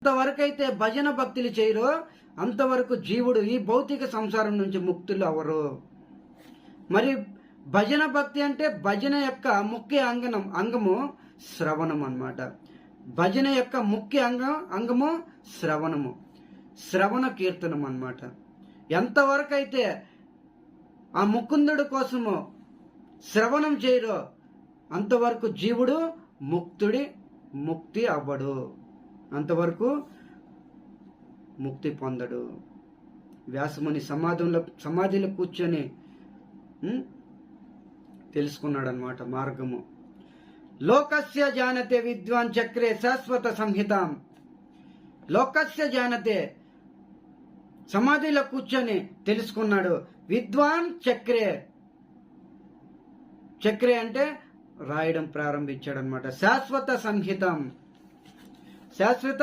అంతవరకైతే భజన భక్తులు చేయరో అంతవరకు జీవుడు ఈ భౌతిక సంసారం నుంచి ముక్తులు అవరు. మరి భజన భక్తి అంటే భజన యొక్క ముఖ్య అంగము శ్రవణం అన్నమాట. భజన యొక్క ముఖ్య అంగము శ్రవణము, శ్రవణ కీర్తనం అన్నమాట. ఎంతవరకు అయితే ఆ ముకుందుడు కోసము శ్రవణం చేయరో అంతవరకు జీవుడు ముక్తి అవ్వడు, అంతవరకు ముక్తి పొందడు. వ్యాసముని సమాధిలో కూర్చొని తెలుసుకున్నాడు అన్నమాట మార్గము. లోకస్య జానతే విద్వాన్ చక్రే శాశ్వత సంహితాం. లోకస్య జానతే, సమాధిలో కూర్చొని తెలుసుకున్నాడు. విద్వాన్ చక్రే, చక్రే అంటే రాయడం ప్రారంభించాడు అనమాట. శాశ్వత సంహితం, శాశ్వత